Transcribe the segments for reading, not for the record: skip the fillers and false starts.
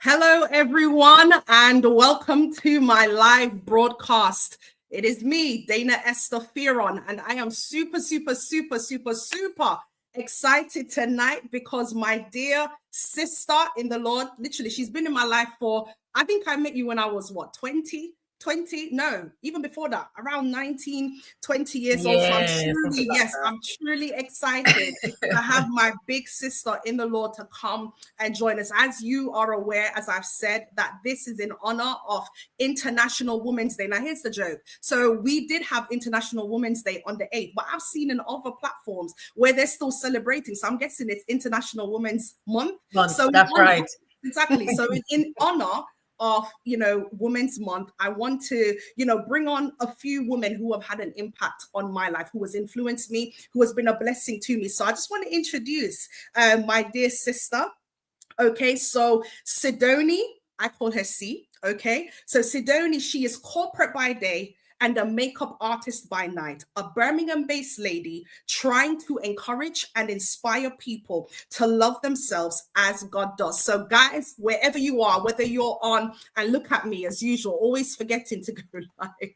Hello, everyone, and welcome to my live broadcast. It is me, Dahna-Esther, and I am super excited tonight because my dear sister in the Lord, literally, she's been in my life for, I think I met you when I was, 20? No, even before that, around 19, 20 years old. So I'm truly excited to have my big sister in the Lord to come and join us. As you are aware, as I've said, that this is in honor of International Women's Day. Now, here's the joke. So we did have International Women's Day on the 8th, but I've seen in other platforms where they're still celebrating. So I'm guessing it's International Women's Month. So that's right. Exactly. So in honor of Women's Month, I want to bring on a few women who have had an impact on my life, who has influenced me, who has been a blessing to me. So I just want to introduce my dear sister. Okay, so Sidoni, I call her C. Okay, so Sidoni, she is corporate by day and a makeup artist by night, a Birmingham-based lady trying to encourage and inspire people to love themselves as God does. So guys, wherever you are, whether you're on, and look at me as usual, always forgetting to go live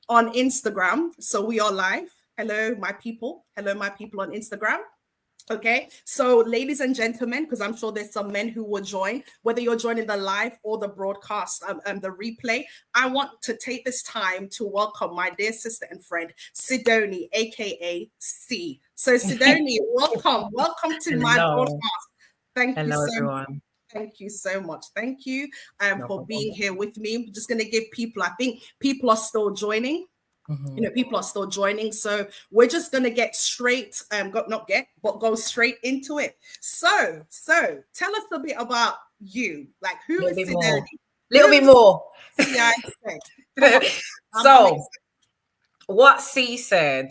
on Instagram. So we are live. Hello, my people. Hello, my people on Instagram. Okay, so ladies and gentlemen, because I'm sure there's some men who will join, whether you're joining the live or the broadcast, the replay, I want to take this time to welcome my dear sister and friend, Sidoni, aka C. So Sidoni, welcome to my broadcast. Thank you so much. Thank you so much. Thank you for being here with me. I'm just going to give people, I think people are still joining. People are still joining, so we're just gonna get straight, go straight into it. So tell us a bit about you. Like, who is Sidoni? Little bit more. So, what C said.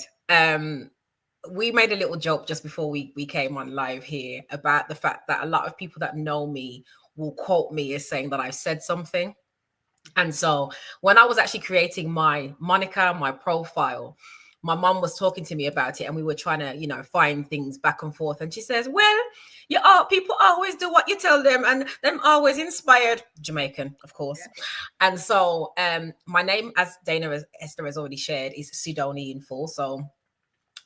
We made a little joke just before we came on live here about the fact that a lot of people that know me will quote me as saying that I've said something. And so when I was actually creating my moniker, my profile, my mom was talking to me about it and we were trying to, find things back and forth. And she says, well, people always do what you tell them and them always inspired. Jamaican, of course. Yeah. And so my name, as Dahna-Esther has already shared, is Sidoni in full. So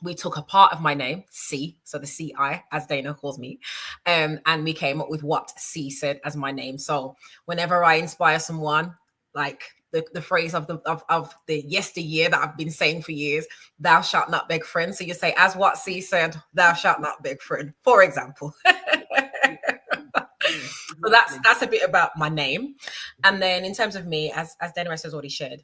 we took a part of my name, C, so the C-I, as Dahna calls me, and we came up with what C said as my name. So whenever I inspire someone, like the phrase of the yesteryear that I've been saying for years, thou shalt not beg friend. So you say, as what C said, thou shalt not beg friend, for example. So that's a bit about my name. And then in terms of me, as Dahna-Esther has already shared,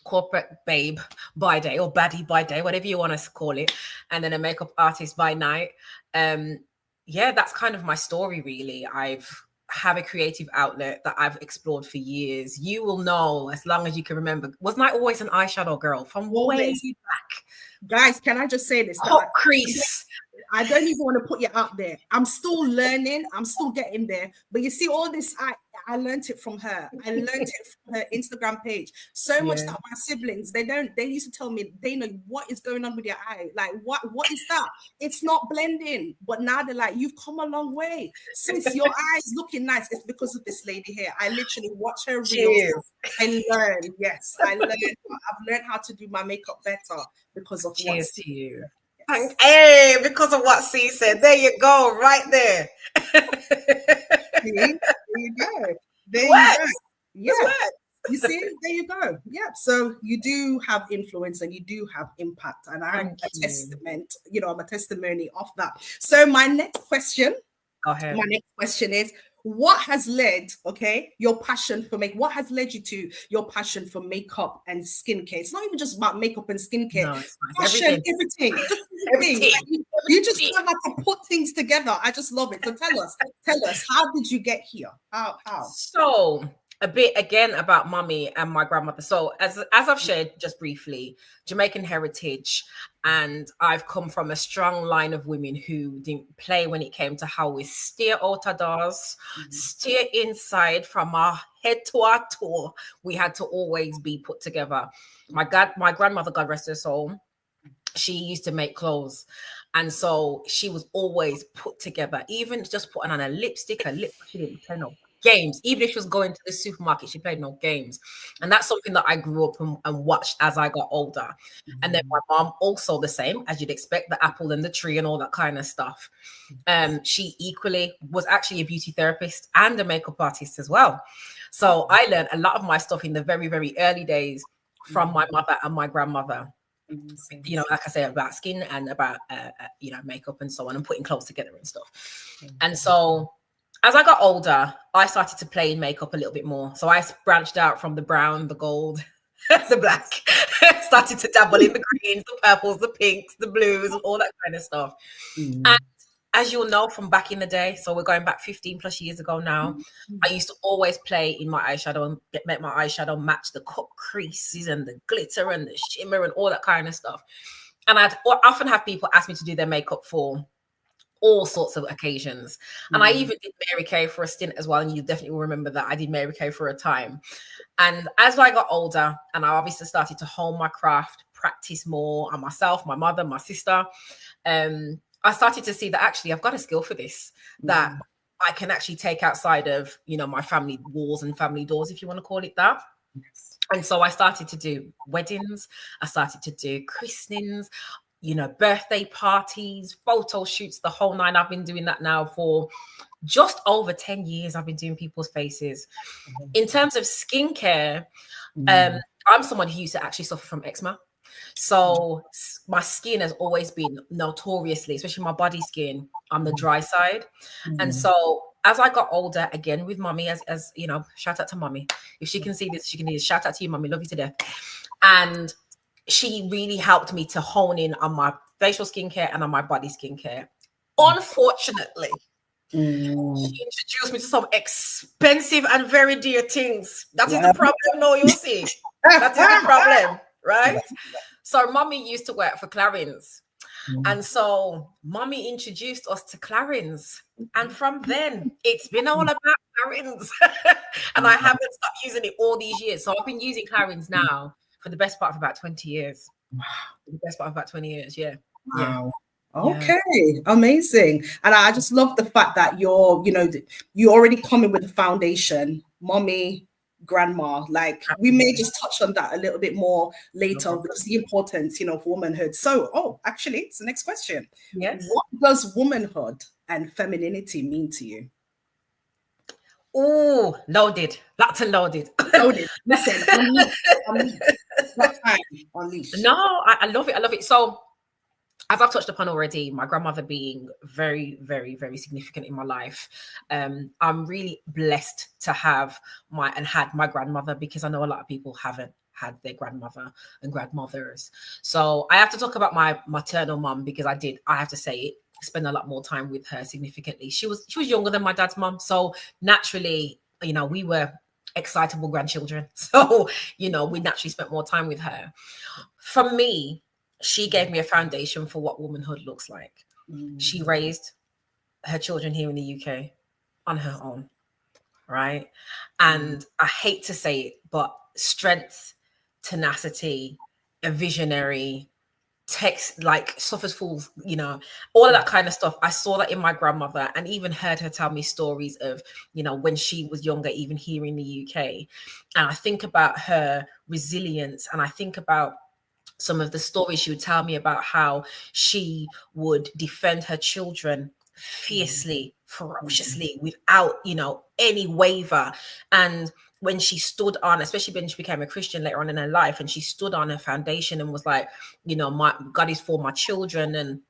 corporate babe by day or baddie by day, whatever you want to call it, and then a makeup artist by night. That's kind of my story, really. I've have a creative outlet that I've explored for years. You will know, as long as you can remember, wasn't I always an eyeshadow girl from way back? Guys, can I just say this? Hot crease. I don't even want to put you out there. I'm still learning. I'm still getting there. But you see, all this, I learned it from her. I learned it from her Instagram page. So much that my siblings, they used to tell me, Dahna, what is going on with your eye? Like, what is that? It's not blending. But now they're like, you've come a long way. Since your eyes looking nice, it's because of this lady here. I literally watch her reels. I learn. Yes, I learned. I've learned how to do my makeup better because of Cheers to you. Hey, because of what C said. There you go, right there. There you go. There you go. Yeah. You see, there you go. Yeah. So you do have influence and you do have impact. And I'm a testament, I'm a testimony of that. So my next question. Go ahead. My next question is, what has led, your passion for what has led you to your passion for makeup and skincare? It's not even just about makeup and skincare. No, it's fashion, everything. You just know how to put things together. I just love it. So tell us, how did you get here? How? So a bit again about mommy and my grandmother. So as I've shared just briefly, Jamaican heritage, and I've come from a strong line of women who didn't play when it came to how we steer out of doors, steer inside from our head to our toe. We had to always be put together. My grandmother, God rest her soul, she used to make clothes. And so she was always put together, even just putting on a lipstick, she didn't turn up. games. Even if she was going to the supermarket, she played no games. And that's something that I grew up and watched as I got older. And then my mom also the same, as you'd expect, the apple and the tree and all that kind of stuff. She equally was actually a beauty therapist and a makeup artist as well. So I learned a lot of my stuff in the very, very early days from my mother and my grandmother. You know, like I say, about skin and about you know, makeup and so on, and putting clothes together and stuff. And so as I got older, I started to play in makeup a little bit more. So I branched out from the brown, the gold, the black, started to dabble in the greens, the purples, the pinks, the blues, and all that kind of stuff. And as you'll know from back in the day, so we're going back 15 plus years ago now, I used to always play in my eyeshadow and make my eyeshadow match the cut creases and the glitter and the shimmer and all that kind of stuff. And I'd often have people ask me to do their makeup for all sorts of occasions. And I even did Mary Kay for a stint as well. And you definitely will remember that I did Mary Kay for a time. And as I got older and I obviously started to hone my craft, practice more on myself, my mother, my sister, I started to see that actually I've got a skill for this, that I can actually take outside of, you know, my family walls and family doors, if you want to call it that. And so I started to do weddings. I started to do christenings, you know, birthday parties, photo shoots, the whole nine. I've been doing that now for just over 10 years. I've been doing people's faces. In terms of skincare, I'm someone who used to actually suffer from eczema. So my skin has always been notoriously, especially my body skin, on the dry side. And so as I got older, again with mommy, as you know, shout out to mommy. If she can see this, she can hear. Shout out to you, mommy. Love you to death. And she really helped me to hone in on my facial skincare and on my body skincare. Unfortunately, she introduced me to some expensive and very dear things. That is the problem. No, you see. That is the problem, right? So mommy used to work for Clarins. And so mommy introduced us to Clarins. And from then, it's been all about Clarins. And I haven't stopped using it all these years. So I've been using Clarins now for the best part of about 20 years. The best part of about 20 years, yeah. Wow. Okay, amazing. And I just love the fact that you're, you know, you already coming with a foundation, mommy, grandma. Like we may just touch on that a little bit more later, because the importance, you know, of womanhood. So, actually, it's the next question. Yes. What does womanhood and femininity mean to you? Oh, loaded. Lots of loaded. Loaded. Listen, unleash. No, I love it. I love it. So, as I've touched upon already, my grandmother being very, very, very significant in my life. I'm really blessed to have had my grandmother, because I know a lot of people haven't had their grandmother and grandmothers. So I have to talk about my maternal mom, because I have to say it, spend a lot more time with her significantly. She was younger than my dad's mom. So naturally, you know, we were excitable grandchildren. So, you know, we naturally spent more time with her. For me, she gave me a foundation for what womanhood looks like. She raised her children here in the UK on her own, right? And I hate to say it, but strength, tenacity, a visionary, suffers fools, you know, all of that kind of stuff. I saw that in my grandmother, and even heard her tell me stories of, you know, when she was younger, even here in the UK. And I think about her resilience, and I think about some of the stories she would tell me about how she would defend her children fiercely, ferociously, without, you know, any waver. And when she stood on, especially when she became a Christian later on in her life, and she stood on her foundation and was like, you know, my God is for my children and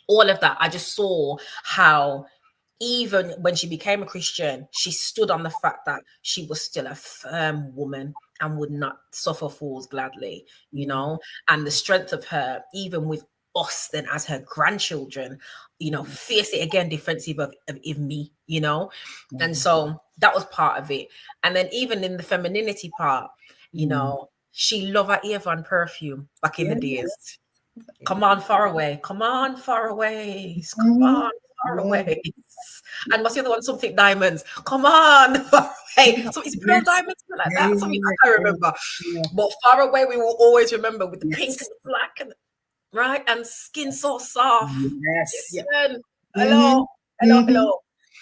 all of that, I just saw how even when she became a Christian, she stood on the fact that she was still a firm woman and would not suffer fools gladly, you know, and the strength of her, even with us then as her grandchildren, you know, fiercely, again, defensive of me, you know. And so that was part of it. And then even in the femininity part, you know, she loved her Avon perfume back in the days. Come on, far away. Come on, far away. Come on, far away. And what's the other one? Something diamonds. Come on, far away. So it's pearl diamonds like that. Something I can't remember. But far away, we will always remember, with the pink and the black, and right, and skin so soft. Yes. Listen. Hello.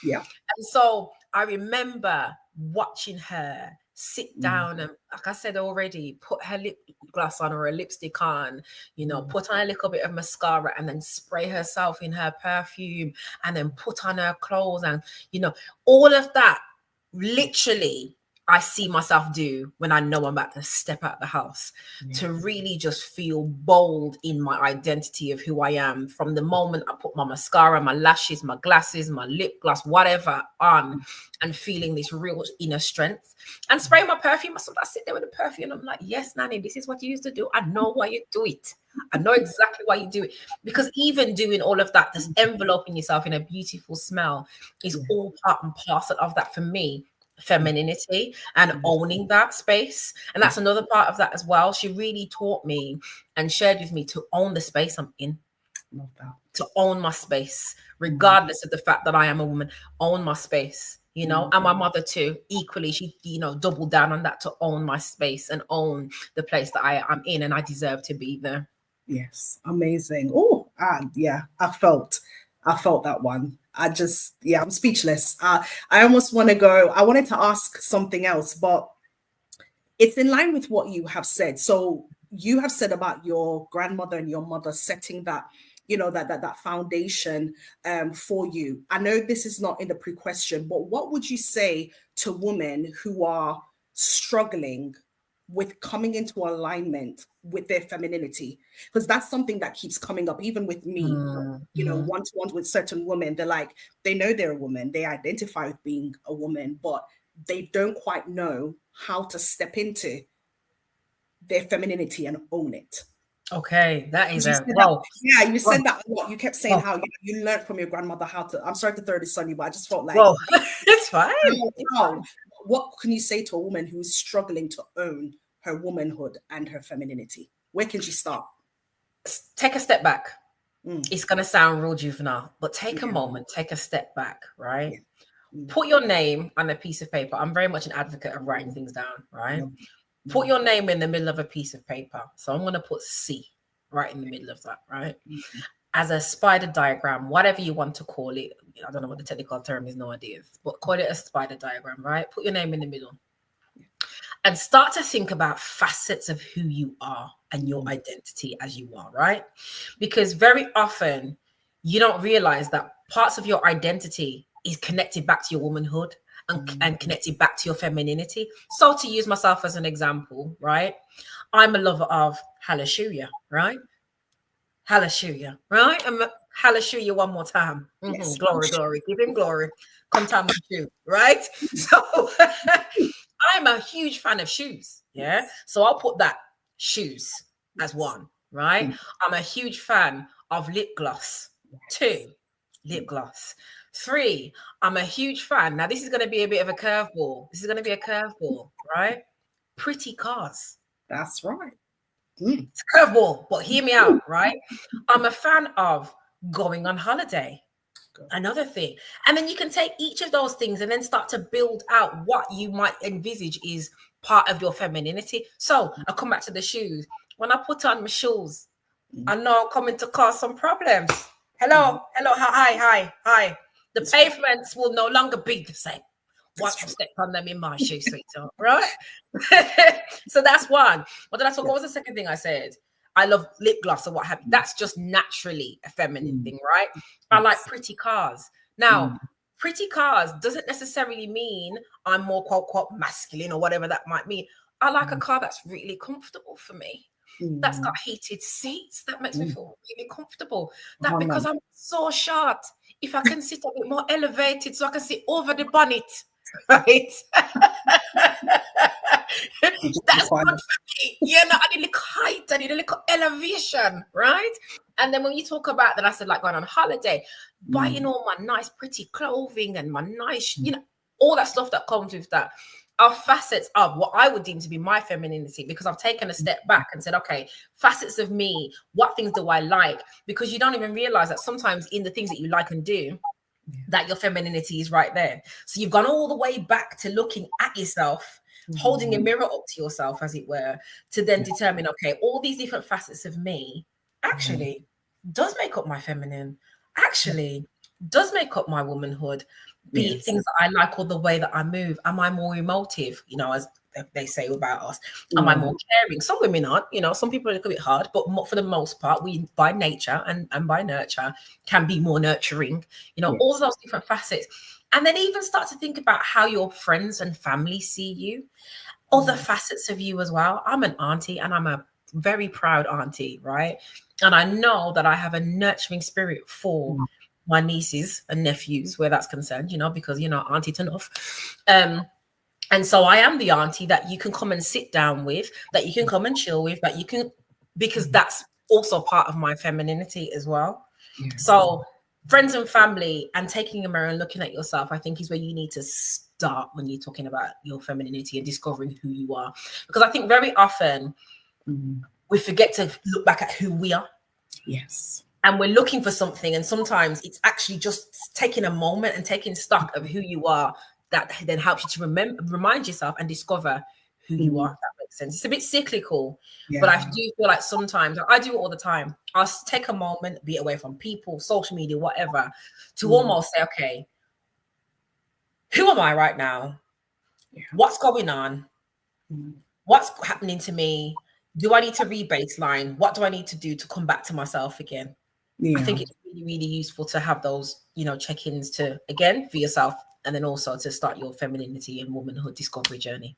Yeah. And so I remember watching her sit down and, like I said already, put her lip gloss on or a lipstick on, you know, put on a little bit of mascara and then spray herself in her perfume and then put on her clothes and, you know, all of that. Literally, I see myself do when I know I'm about to step out the house, to really just feel bold in my identity of who I am from the moment I put my mascara, my lashes, my glasses, my lip gloss, whatever on, and feeling this real inner strength. And spray my perfume. I sometimes sit there with the perfume and I'm like, yes, Nanny, this is what you used to do. I know why you do it. I know exactly why you do it. Because even doing all of that, this enveloping yourself in a beautiful smell is all part and parcel of that for me. Femininity and owning that space. And that's another part of that as well. She really taught me and shared with me to own the space I'm in. Love that. To own my space, regardless of the fact that I am a woman. Own my space, you know. And my mother too, equally, she, you know, doubled down on that, to own my space and own the place that I'm in, and I deserve to be there. Yes, amazing. Oh, yeah, I felt that one. I'm speechless. I almost want to go. I wanted to ask something else, but it's in line with what you have said. So you have said about your grandmother and your mother setting that, you know, that foundation for you. I know this is not in the pre-question, but what would you say to women who are struggling with coming into alignment with their femininity? Because that's something that keeps coming up, even with me. You know, one-to-one with certain women, they're like, they know they're a woman, they identify with being a woman, but they don't quite know how to step into their femininity and own it. Okay, that is You a said well. that, yeah, you said that a lot. You kept saying how you learned from your grandmother how to. I'm sorry to throw this on you, but I just felt like, Well, it's fine. What can you say to a woman who is struggling to own her womanhood and her femininity? Where can she start? Take a step back. It's going to sound real juvenile, but take a moment, take a step back, right? Put your name on a piece of paper. I'm very much an advocate of writing things down, right? Put your name in the middle of a piece of paper. So I'm going to put C right in the middle of that, right? As a spider diagram, whatever you want to call it. I don't know what the technical term is, no ideas, but call it a spider diagram, right? Put your name in the middle and start to think about facets of who you are and your identity as you are, right? Because very often you don't realize that parts of your identity is connected back to your womanhood and connected back to your femininity. So to use myself as an example, right? I'm a lover of hallelujah, right? Hallelujah, right? And hallelujah one more time. Yes. Glory, glory, give him glory. Come time to shoe, right? So I'm a huge fan of shoes. Yeah. So I'll put that shoes as one, right? I'm a huge fan of lip gloss. 2, lip gloss. 3, I'm a huge fan. Now, this is going to be a bit of a curveball. This is going to be a curveball, right? Pretty cars. That's right. It's a curveball, but hear me out, right? I'm a fan of going on holiday. Another thing. And then you can take each of those things and then start to build out what you might envisage is part of your femininity. So I come back to the shoes. When I put on my shoes, I know I'm coming to cause some problems. Hello, hi. The pavements will no longer be the same once I step on them in my shoe, sweetheart, right? So that's one. What was the second thing I said? I love lip gloss or what have you. That's just naturally a feminine thing, right? I like pretty cars. Now, pretty cars doesn't necessarily mean I'm more quote, quote, masculine or whatever that might mean. I like a car that's really comfortable for me. That's got heated seats. That makes me feel really comfortable. That because I'm so short, if I can sit a bit more elevated so I can sit over the bonnet, right? That's good for me. You know, I need a little height, I need a little elevation, right? And then when you talk about that, I said like going on holiday, buying all my nice, pretty clothing and my nice, you know, all that stuff that comes with that are facets of what I would deem to be my femininity, because I've taken a step back and said, okay, facets of me, what things do I like? Because you don't even realize that sometimes in the things that you like and do, that your femininity is right there. So you've gone all the way back to looking at yourself, holding a mirror up to yourself, as it were, to then determine, okay, all these different facets of me actually does make up my feminine, actually does make up my womanhood, be it things that I like or the way that I move. Am I more emotive, you know, as they say about us? Am I more caring? Some women aren't, you know, some people are a little bit hard, but for the most part, we by nature and by nurture can be more nurturing, you know, all those different facets. And then even start to think about how your friends and family see you, other facets of you as well. I'm an auntie and I'm a very proud auntie, right? And I know that I have a nurturing spirit for my nieces and nephews where that's concerned, you know, because, you know, auntie to enough. And so I am the auntie that you can come and sit down with, that you can come and chill with, that you can, because that's also part of my femininity as well. So friends and family and taking a mirror and looking at yourself, I think is where you need to start when you're talking about your femininity and discovering who you are. Because I think very often we forget to look back at who we are. Yes. And we're looking for something. And sometimes it's actually just taking a moment and taking stock of who you are that then helps you to remind yourself and discover who you are, if that makes sense. It's a bit cyclical, but I do feel like sometimes, I do it all the time, I'll take a moment, be away from people, social media, whatever, to almost say, okay, who am I right now? What's going on? What's happening to me? Do I need to re-baseline? What do I need to do to come back to myself again? I think it's really, really useful to have those, you know, check-ins to, again, for yourself, and then also to start your femininity and womanhood discovery journey.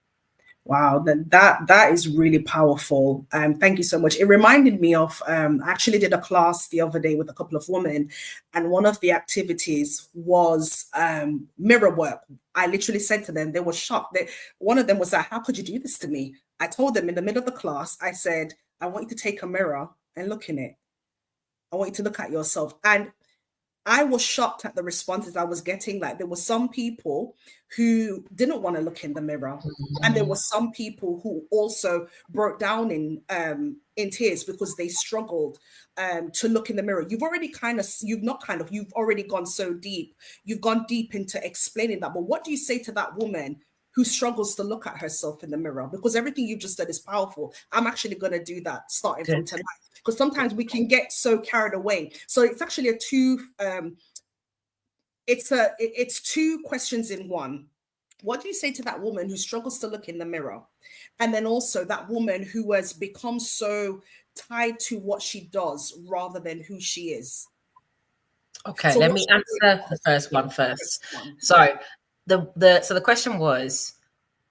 Wow, that is really powerful. Thank you so much. It reminded me of, I actually did a class the other day with a couple of women, and one of the activities was mirror work. I literally said to them, they were shocked. One of them was like, how could you do this to me? I told them in the middle of the class, I said, I want you to take a mirror and look in it. I want you to look at yourself. And I was shocked at the responses I was getting. Like, there were some people who didn't want to look in the mirror, and there were some people who also broke down in tears because they struggled to look in the mirror. You've already you've already gone so deep. You've gone deep into explaining that. But what do you say to that woman who struggles to look at herself in the mirror? Because everything you've just said is powerful. I'm actually going to do that starting from tonight. Because sometimes we can get so carried away. So it's actually it's two questions in one. What do you say to that woman who struggles to look in the mirror? And then also that woman who has become so tied to what she does rather than who she is. Okay, so let me answer the first one first. So the question was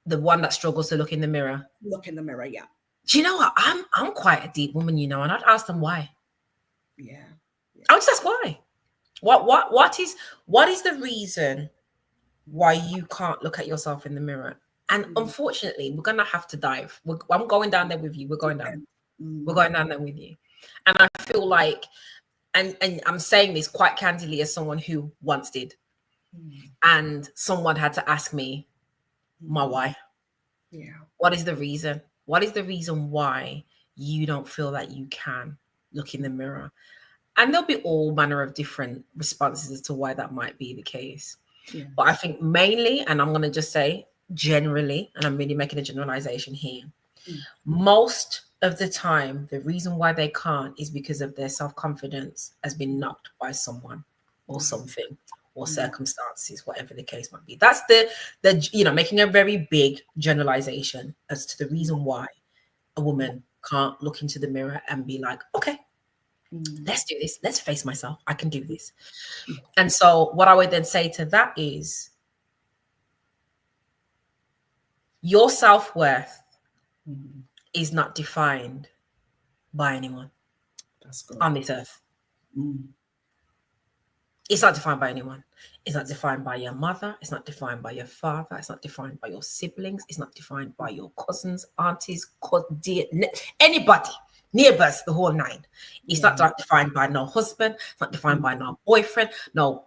the one that struggles to look in the mirror. Look in the mirror, yeah. Do you know what? I'm quite a deep woman, you know, and I'd ask them why. Yeah. I would just ask why. What is the reason why you can't look at yourself in the mirror? And unfortunately, we're gonna have to dive. I'm going down there with you. We're going down. We're going down there with you. And I feel like, and I'm saying this quite candidly as someone who once did, and someone had to ask me, my why. Yeah. What is the reason? What is the reason why you don't feel that you can look in the mirror? And there'll be all manner of different responses as to why that might be the case. Yeah. But I think mainly, and I'm going to just say generally, and I'm really making a generalization here, most of the time, the reason why they can't is because of their self-confidence has been knocked by someone or something or circumstances, whatever the case might be. That's the you know, making a very big generalization as to the reason why a woman can't look into the mirror and be like, okay, let's do this. Let's face myself. I can do this. And so what I would then say to that is your self-worth is not defined by anyone on this earth. It's not defined by anyone. It's not defined by your mother. It's not defined by your father. It's not defined by your siblings. It's not defined by your cousins, aunties, anybody, neighbors, the whole nine. It's not defined by no husband. It's not defined by no boyfriend. No,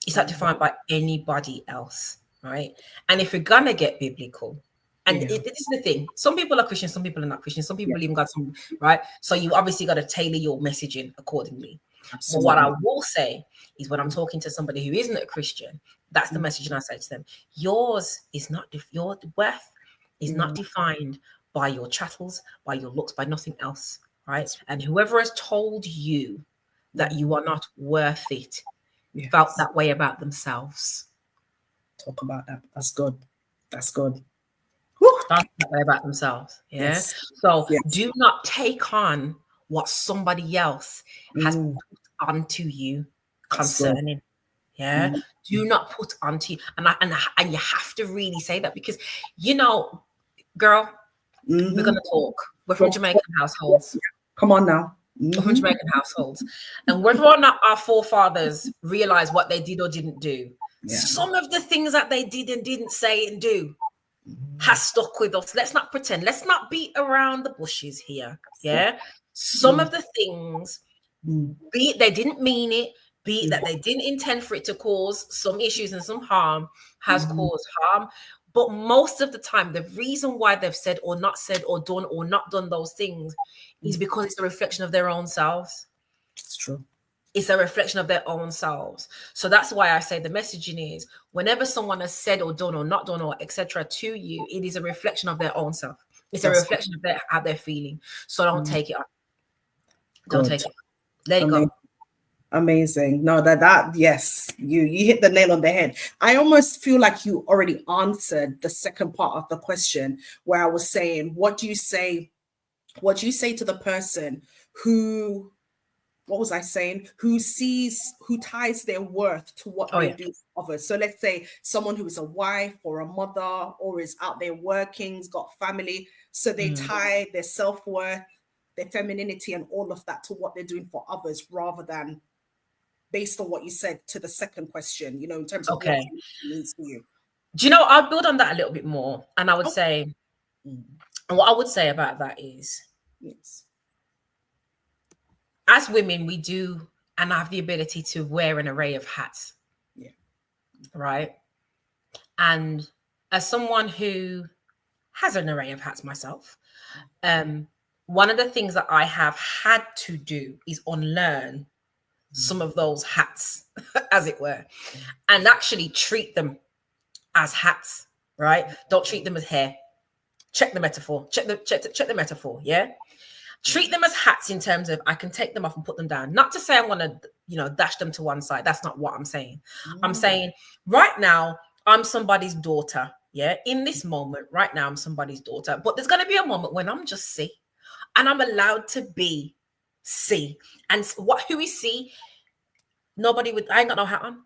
it's not defined by anybody else, right? And if we're gonna get biblical, and this is the thing, some people are Christian, some people are not Christian, some people even got some, right? So you obviously got to tailor your messaging accordingly. Absolutely. But what I will say is when I'm talking to somebody who isn't a Christian, that's the message, and I say to them, yours is not, your worth is not defined by your chattels, by your looks, by nothing else, right? And whoever has told you that you are not worth it felt that way about themselves. Talk about that. That's good. That's good. Felt that way about themselves. Yeah. Yes. So Yes. do not take on what somebody else has put onto you concerning. Yeah. Do not put onto you. And you have to really say that, because, you know, girl, we're gonna talk. We're from Jamaican households. Come on now. We're from Jamaican households. And whether or not our forefathers realized what they did or didn't do, some of the things that they did and didn't say and do has stuck with us. Let's not pretend. Let's not beat around the bushes here. Yeah. Some of the things, be it they didn't mean it, be it that they didn't intend for it to cause some issues and some harm, has caused harm. But most of the time, the reason why they've said or not done those things is because it's a reflection of their own selves. It's true. It's a reflection of their own selves. So that's why I say the messaging is, whenever someone has said or done or not done or etc. to you, it is a reflection of their own self. It's a reflection of how they're feeling. So don't take it on. Don't take it. Let it go. Amazing. No, that yes, you hit the nail on the head. I almost feel like you already answered the second part of the question, where I was saying, what do you say to the person who, what was I saying? Who ties their worth to what they do for others. So let's say someone who is a wife or a mother or is out there working, has got family. So they tie their self-worth, their femininity and all of that to what they're doing for others, rather than based on what you said to the second question, in terms of what it means to you. Do you know, I'll build on that a little bit more. And I would say, and what I would say about that is, as women, we do and have the ability to wear an array of hats. Yeah. Right. And as someone who has an array of hats myself, one of the things that I have had to do is unlearn some of those hats, as it were, and actually treat them as hats, right? Don't treat them as hair. Check the metaphor. Check the metaphor. Yeah. Treat them as hats in terms of I can take them off and put them down. Not to say I'm going to, dash them to one side. That's not what I'm saying. I'm saying right now, I'm somebody's daughter. Yeah. In this moment, right now, I'm somebody's daughter. But there's going to be a moment when I'm just C, and I'm allowed to be C. And who is C? I ain't got no hat on.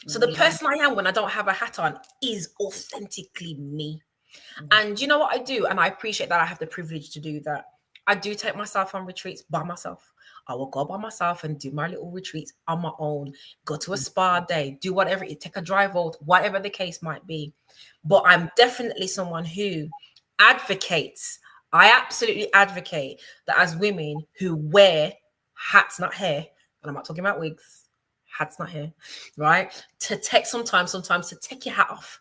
So the person I am when I don't have a hat on is authentically me. And you know what I do? And I appreciate that I have the privilege to do that. I do take myself on retreats by myself. I will go by myself and do my little retreats on my own, go to a spa day, do whatever, take a drive out, whatever the case might be. But I'm definitely someone who advocates. I absolutely advocate that as women who wear hats, not hair, and I'm not talking about wigs, hats, not hair, right? To take sometimes to take your hat off.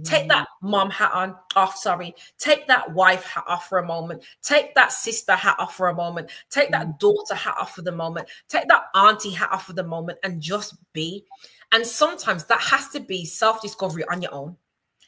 Take that mom hat off, sorry. Take that wife hat off for a moment. Take that sister hat off for a moment. Take that daughter hat off for the moment. Take that auntie hat off for the moment and just be. And sometimes that has to be self-discovery on your own.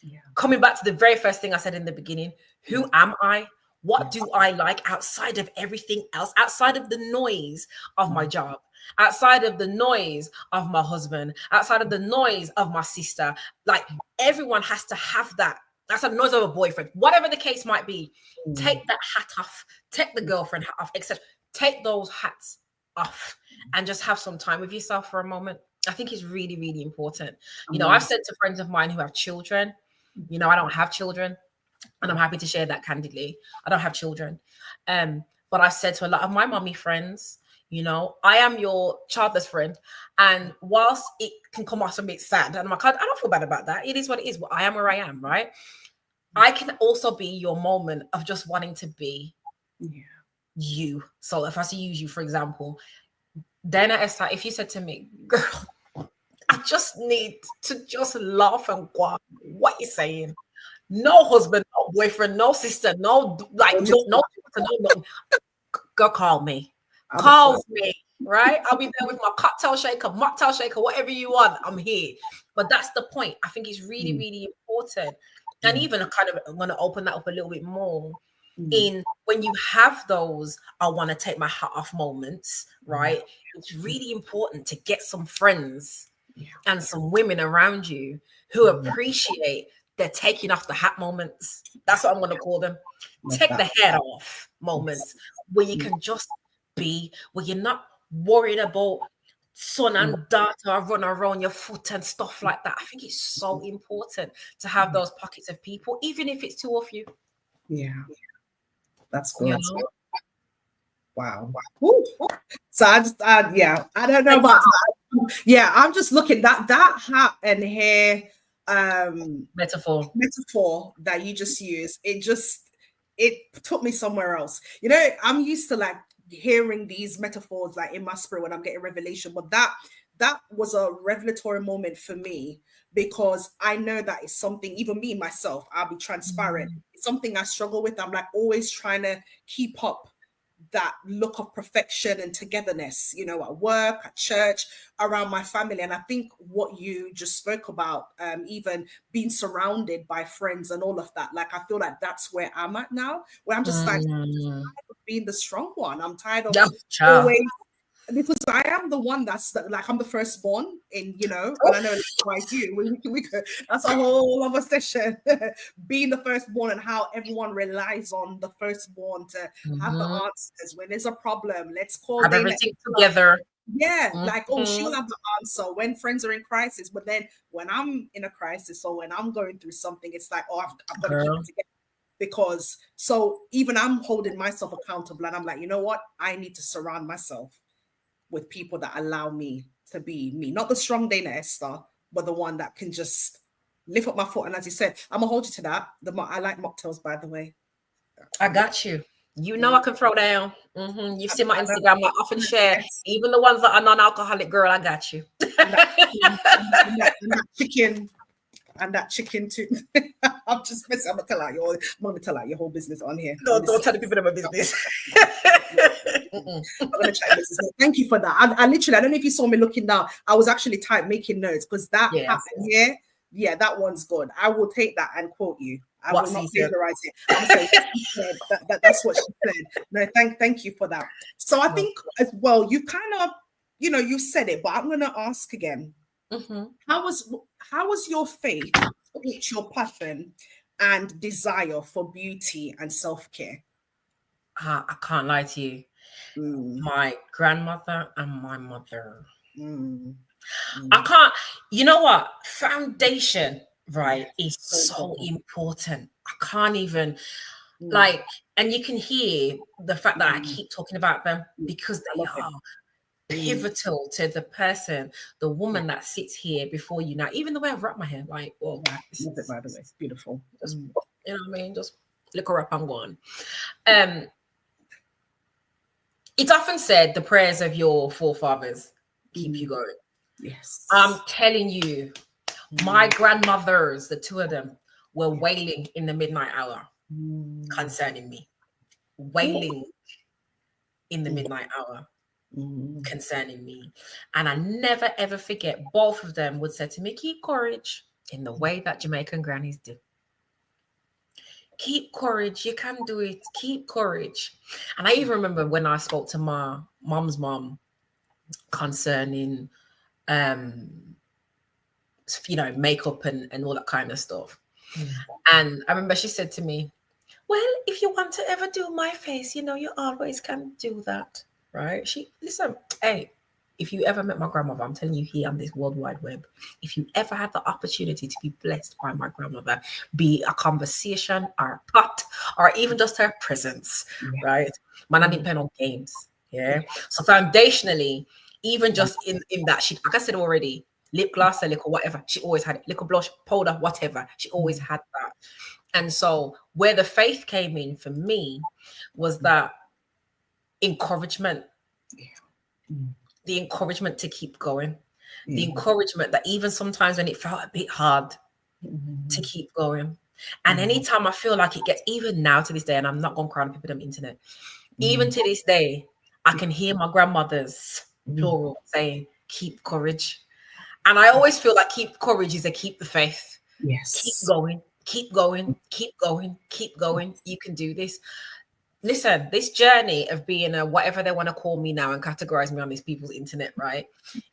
Yeah. Coming back to the very first thing I said in the beginning, who am I? What do I like outside of everything else, outside of the noise of my job, outside of the noise of my husband, outside of the noise of my sister? Like, everyone has to have that. That's the noise of a boyfriend, whatever the case might be. Take that hat off, take the girlfriend hat off, etc. Take those hats off and just have some time with yourself for a moment. I think it's really, really important. I've said to friends of mine who have children, I don't have children. And I'm happy to share that candidly. I don't have children. But I've said to a lot of my mommy friends, I am your childless friend. And whilst it can come off a bit sad, and I'm like, I don't feel bad about that. It is what it is. I am where I am, right? I can also be your moment of just wanting to be you. So if I was to use you, for example, Dahna-Esther, if you said to me, girl, I just need to just laugh and go on. What you saying? No husband, no boyfriend, no sister, no go call me. Call me, right? I'll be there with my cocktail shaker, mocktail shaker, whatever you want. I'm here. But that's the point. I think it's really, really important. And even I'm going to open that up a little bit more in when you have those, I want to take my hat off moments, right? It's really important to get some friends and some women around you who appreciate the taking off the hat moments. That's what I'm going to call them. Take the head off moments where you can just be, where you're not worried about son and daughter run around your foot and stuff like that. I think it's so important to have those pockets of people, even if it's two of you. Yeah, that's good. You know? Wow. Ooh. So I just, yeah, I don't know about that. Yeah, I'm just looking that hat and hair metaphor that you just used. It took me somewhere else. You know, I'm used to like hearing these metaphors like in my spirit when I'm getting revelation, but that was a revelatory moment for me, because I know that it's something, even me myself, I'll be transparent. It's something I struggle with. I'm like always trying to keep up that look of perfection and togetherness, you know, at work, at church, around my family. And I think what you just spoke about, even being surrounded by friends and all of that, like I feel like that's where I'm at now, where I'm just like, I'm tired of being the strong one. I'm tired of always, because I am the one that's like, I'm the firstborn in, you know, and I know like you, that's a whole other session, being the firstborn and how everyone relies on the firstborn to have the answers when there's a problem. Let's call have everything together. Yeah, like, oh, she'll have the answer when friends are in crisis. But then when I'm in a crisis or when I'm going through something, it's like, oh, I've got to keep it together. Because so even I'm holding myself accountable, and I'm like, you know what? I need to surround myself with people that allow me to be me, not the strong Dahna-Esther, but the one that can just lift up my foot. And as you said, I'm gonna hold you to that. I like mocktails, by the way. I got you. You know I can throw down. You've seen my Instagram. I often share, even the ones that are non-alcoholic. Girl, I got you. and that chicken too. I'm just messing. I'm gonna tell out your whole business on here. No, don't tell the people about business. I'm gonna try business. Thank you for that. I literally, I don't know if you saw me looking down. I was actually making notes, because that happened here. Yeah, that one's good. I will take that and quote you. I will not plagiarize it. I'm saying that's what she said. No, thank you for that. So I think as well, you kind of, you know, you said it, but I'm gonna ask again. How was your faith, your passion and desire for beauty and self-care? I can't lie to you. My grandmother and my mother. I can't, you know what? Foundation, right, is so important. I can't even like, and you can hear the fact that I keep talking about them, because they are pivotal to the person, the woman that sits here before you now. Even the way I've wrapped my hair, like, oh, by the way, it's beautiful. Just, you know what I mean? Just look her up and go on. It's often said the prayers of your forefathers keep you going. Yes. I'm telling you, my grandmothers, the two of them, were wailing in the midnight hour concerning me. Wailing in the midnight hour concerning me. And I never, ever forget, both of them would say to me, keep courage, in the way that Jamaican grannies do. Keep courage. You can do it. Keep courage. And I even remember when I spoke to my mom's mom concerning, you know, makeup and all that kind of stuff. And I remember she said to me, well, if you want to ever do my face, you know, you always can do that, right? Listen, hey, if you ever met my grandmother, I'm telling you here on this World Wide Web, if you ever had the opportunity to be blessed by my grandmother, be a conversation or a pot or even just her presence, right? Man, I didn't play no games, So foundationally, even just in that, she, like I said already, lip gloss, a little whatever, she always had it, little blush, powder, whatever, she always had that. And so where the faith came in for me was that encouragement. The encouragement to keep going, the encouragement that even sometimes when it felt a bit hard to keep going. And anytime I feel like it gets, even now to this day, and I'm not going to cry on people on the internet, even to this day, I can hear my grandmothers, plural, saying, keep courage. And I always feel like keep courage is a keep the faith. Yes. Keep going, keep going, keep going, keep going. You can do this. listen, this journey of being a whatever they want to call me now and categorize me on these people's internet, right,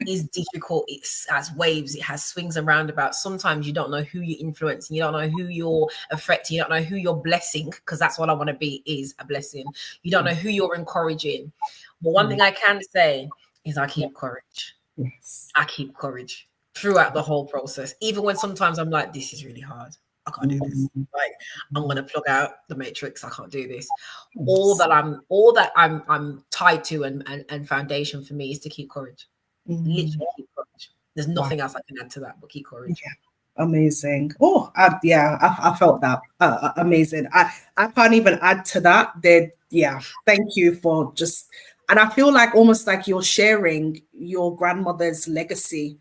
is difficult. It's as waves, it has swings and roundabouts. Sometimes you don't know who you're influencing, you don't know who you're affecting, you don't know who you're blessing, because that's what I want to be, is a blessing. You don't know who you're encouraging. But one thing I can say is I keep courage. Yes. I keep courage throughout the whole process, even when sometimes I'm like, this is really hard. I can't do this. Like, I'm gonna plug out the matrix. I can't do this. All that I'm tied to and foundation for me is to keep courage. Literally keep courage. There's nothing else I can add to that but keep courage. Yeah. Amazing. Oh, I felt that. Amazing. I can't even add to that. Thank you for just, and I feel like almost like you're sharing your grandmother's legacy,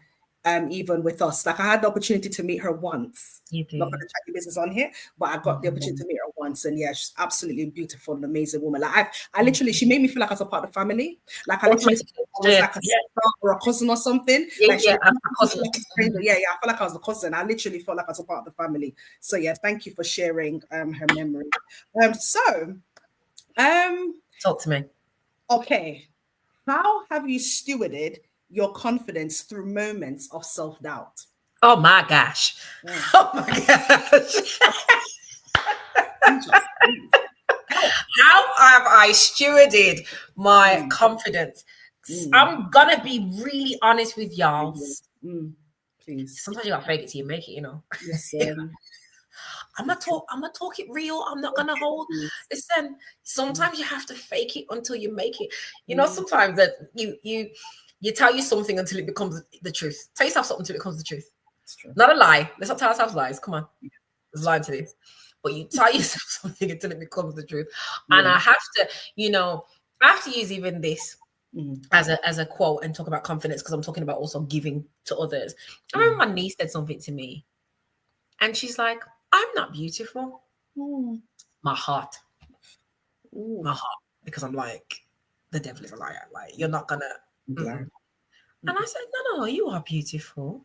even with us. Like, I had the opportunity to meet her once. You do. Not going to chat your business on here, but I got the opportunity to meet her once, and yeah, she's absolutely beautiful and amazing woman. Like, I literally, she made me feel like I was a part of the family. Like, I literally was like a sister or a cousin or something. Yeah, like, a cousin. I felt like I was a cousin. I literally felt like I was a part of the family. So yeah, thank you for sharing her memory. Talk to me. Okay, how have you stewarded your confidence through moments of self-doubt? Oh my gosh. Oh my gosh. How have I stewarded my confidence? I'm gonna be really honest with y'all. Please. Sometimes you gotta fake it till you make it, you know. Yes. I'm gonna talk it real. I'm not gonna hold. Listen, sometimes you have to fake it until you make it. You know, sometimes that you tell you something until it becomes the truth. Tell yourself something until it becomes the truth. Not a lie. Let's not tell ourselves lies. Come on. There's lying to this. But you tell yourself something until it becomes the truth. And I have to, I have to use even this as a quote and talk about confidence, because I'm talking about also giving to others. I remember my niece said something to me, and she's like, I'm not beautiful. My heart. My heart. Because I'm like, the devil is a liar. Like, you're not gonna. And I said, no, you are beautiful.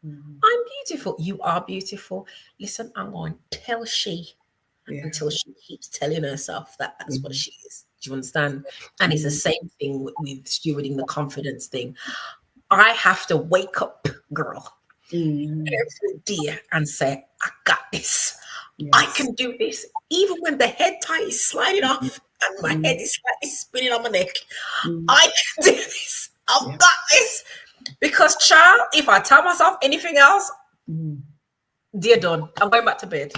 I'm beautiful. You are beautiful. Listen, I'm going to tell she until she keeps telling herself that that's what she is. Do you understand? And it's the same thing with stewarding the confidence thing. I have to wake up, girl, every day and say, I got this. I can do this. Even when the head tie is sliding off and my head is slightly spinning on my neck, I can do this. I've got this. Because, child, if I tell myself anything else, dear done, I'm going back to bed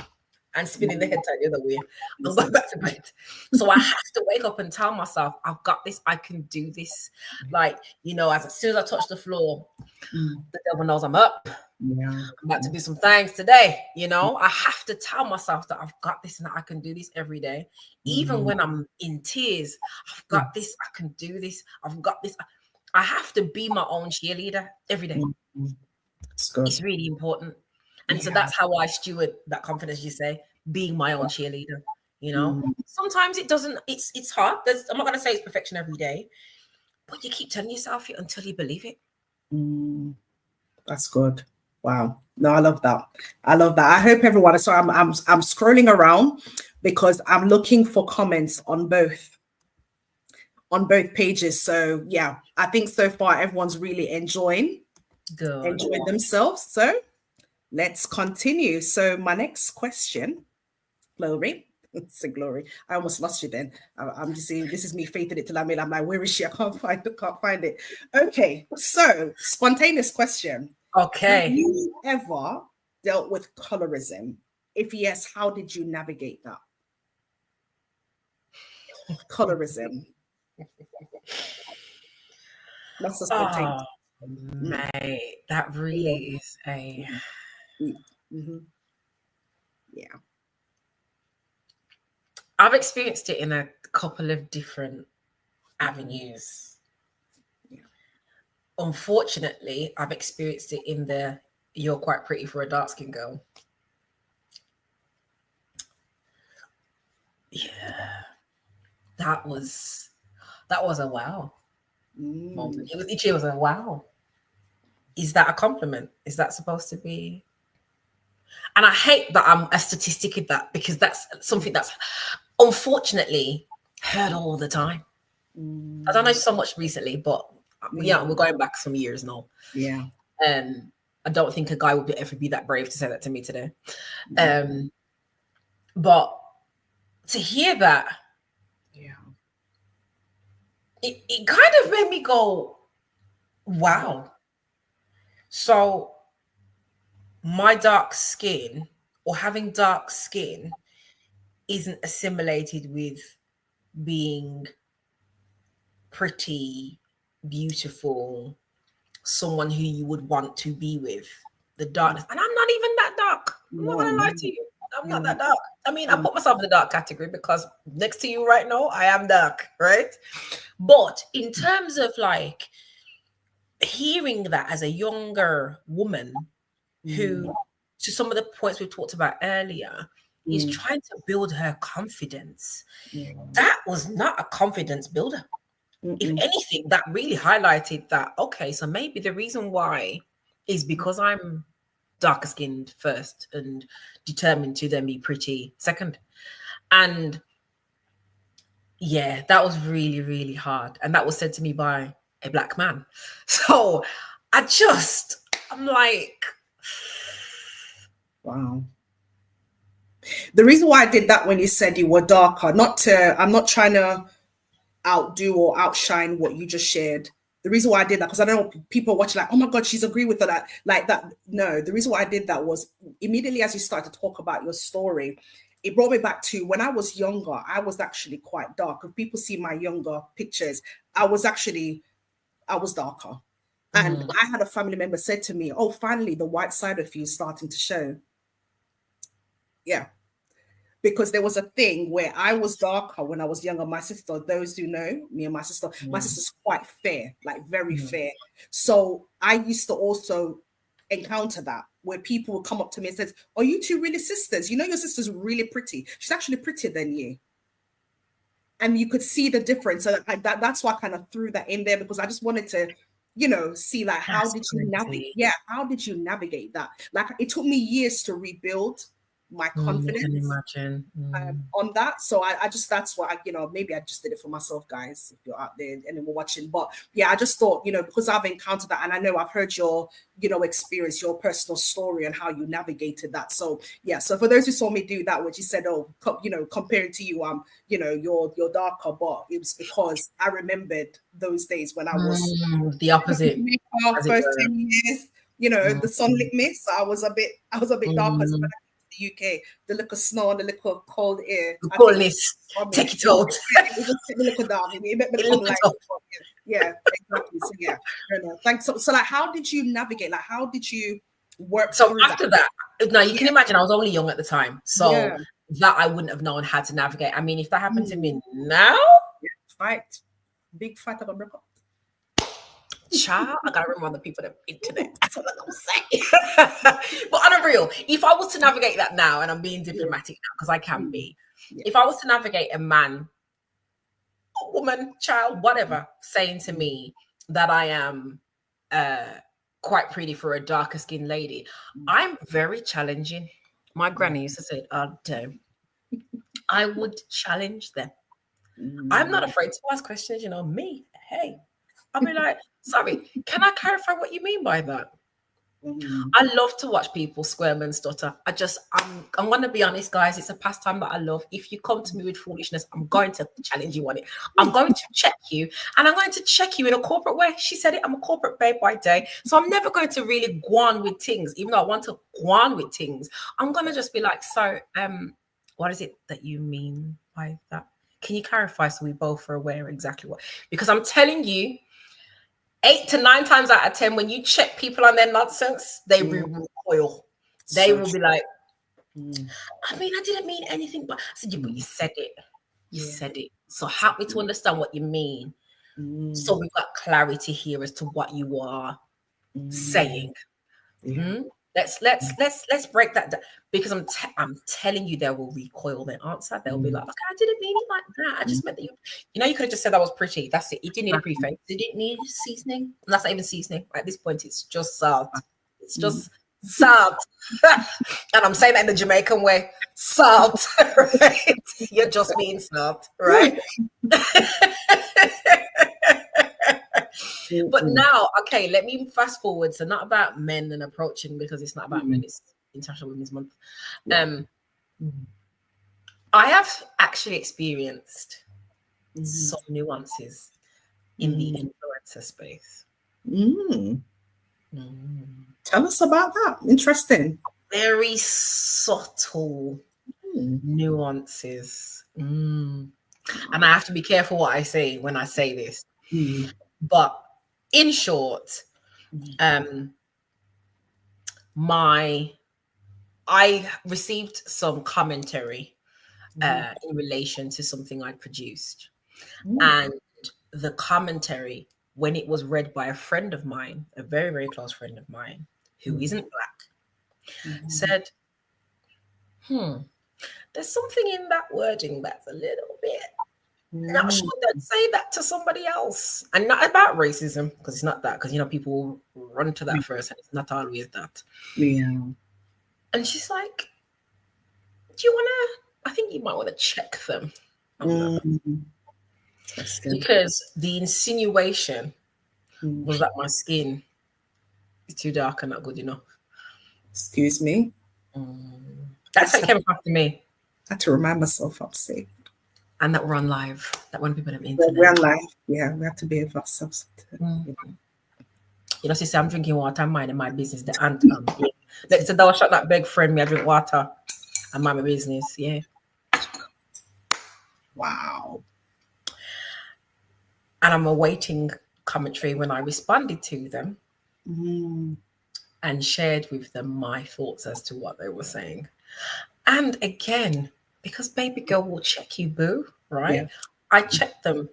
and spinning the head tight the other way. I'm going back to bed. So I have to wake up and tell myself, I've got this. I can do this. Like, as soon as I touch the floor, the devil knows I'm up. I'm about to do some things today. I have to tell myself that I've got this and that I can do this every day. Even when I'm in tears, I've got this. I can do this. I've got this. I have to be my own cheerleader every day. It's really important. And so that's how I steward that confidence, you say, being my own cheerleader. Sometimes it doesn't, it's hard. I'm not going to say it's perfection every day, but you keep telling yourself it until you believe it. That's good. Wow. No, I love that. I hope everyone, so I'm scrolling around because I'm looking for comments on both pages. So yeah, I think so far everyone's really enjoying themselves. So let's continue. So my next question, Glory. It's a Glory. I almost lost you then. I'm just saying, this is me faithing it till I'm like, where is she? I can't find it. Okay, so spontaneous question. Okay. Have you ever dealt with colorism? If yes, how did you navigate that? Colorism. That's a spontaneous. Mate, that really is a. Yeah. I've experienced it in a couple of different avenues. Unfortunately, I've experienced it in the "you're quite pretty for a dark-skinned girl." Yeah, that was a wow moment. It was a wow. Is that a compliment? Is that supposed to be? And I hate that I'm a statistic in that, because that's something that's, unfortunately, Heard all the time. I don't know so much recently, but yeah, we're going back some years now. Yeah. I don't think a guy would ever be that brave to say that to me today. But to hear that, it kind of made me go, wow. So my dark skin or having dark skin isn't assimilated with being pretty, beautiful, someone who you would want to be with. The darkness. And I'm not even that dark. I'm not going to lie to you. I'm not that dark. I mean, I put myself in the dark category because next to you right now, I am dark, right? But in terms of like hearing that as a younger woman who, to some of the points we talked about earlier, is trying to build her confidence. That was not a confidence builder. If anything, that really highlighted that, okay, so maybe the reason why is because I'm darker skinned first and determined to then be pretty second. And yeah, that was really, really hard. And that was said to me by a Black man. So I'm like, wow. The reason why I did that when you said you were darker, I'm not trying to outdo or outshine what you just shared. The reason why I did that, because I don't know, people watching like, oh my God, she's agreed with her, like that. No, the reason why I did that was immediately as you started to talk about your story, it brought me back to when I was younger. I was actually quite dark. If people see my younger pictures, I was darker. And I had a family member said to me, oh, finally, the white side of you is starting to show. Yeah. Because there was a thing where I was darker when I was younger. My sister, those who know me and my sister's quite fair, like very fair. So I used to also encounter that where people would come up to me and says, are you two really sisters? You know, your sister's really pretty. She's actually prettier than you. And you could see the difference. So that's why I kind of threw that in there, because I just wanted to, see like, how did you navigate? Yeah. How did you navigate that? Like, it took me years to rebuild my confidence. I can imagine. On that. So I just, that's why, maybe I just did it for myself, guys, if you're out there and we're watching. But yeah, I just thought, because I've encountered that, and I know I've heard your, experience, your personal story and how you navigated that. So yeah, so for those who saw me do that, which you said, comparing to you, you're darker, but it was because I remembered those days when I was the opposite. First 10 years, the sun lit me, so I was a bit darker. So the UK, the little snow and the little cold air. The coldness, take it out. It just take the little down. Yeah, exactly. So yeah, thanks. So like, how did you navigate? Like, how did you work? So after that, now you can imagine I was only young at the time, so that I wouldn't have known how to navigate. I mean, if that happened to me now, big fight about breakup. Child, I gotta remind the people that internet. That's what I'm gonna say. But on a real, if I was to navigate that now, and I'm being diplomatic now because I can be, if I was to navigate a man, a woman, child, whatever, saying to me that I am quite pretty for a darker skinned lady, I'm very challenging. My granny used to say, "Oh damn," I would challenge them. I'm not afraid to ask questions. Me, hey. I'll be like, sorry, can I clarify what you mean by that? I love to watch people squirm and stutter. I'm going to be honest, guys. It's a pastime that I love. If you come to me with foolishness, I'm going to challenge you on it. I'm going to check you, and I'm going to check you in a corporate way. She said it. I'm a corporate babe by day. So I'm never going to really go on with things, even though I want to go on with things. I'm going to just be like, so what is it that you mean by that? Can you clarify so we both are aware exactly what? Because I'm telling you, 8 to 9 times out of 10, when you check people on their nonsense, they will recoil. They will be like, I mean, I didn't mean anything, but I said, but you said it. You said it. So help me to understand what you mean. So we've got clarity here as to what you are saying. Let's break that down, because I'm telling you, they will recoil their answer. They'll be like, okay, I didn't mean it like that. I just meant that you could have just said that was pretty. That's it. You didn't need a preface. You didn't need seasoning. And that's not even seasoning. At this point, it's just salt. It's just Salt. And I'm saying that in the Jamaican way. Salt, right? You're just being salt, right? But now, okay, let me fast forward. So not about men and approaching, because it's not about men, it's International Women's Month. I have actually experienced some nuances in the influencer space. Tell us about that. Interesting. Very subtle nuances. And I have to be careful what I say when I say this. But in short, I received some commentary in relation to something I produced. And the commentary, when it was read by a friend of mine, a very, very close friend of mine, who isn't Black, said, there's something in that wording that's a little bit not sure they'd say that to somebody else. And not about racism, because it's not that, because, you know, people run to that first, and it's not always that. Yeah. And she's like, do you want to, I think you might want to check them on that. Because the insinuation was that my skin is too dark and not good enough. Excuse me? That's what came across to me. I had to remind myself I'm safe. And that we're on live. That when people on the internet. We're on live. Yeah, we have to be of ourselves. You know, sister, I'm drinking water, I'm minding my business. The ant. Let's say thou shut that big friend me, I drink water. I mind my business. Yeah. Wow. And I'm awaiting commentary when I responded to them and shared with them my thoughts as to what they were saying. And again, because baby girl will check you, boo, right? Yeah. I checked them,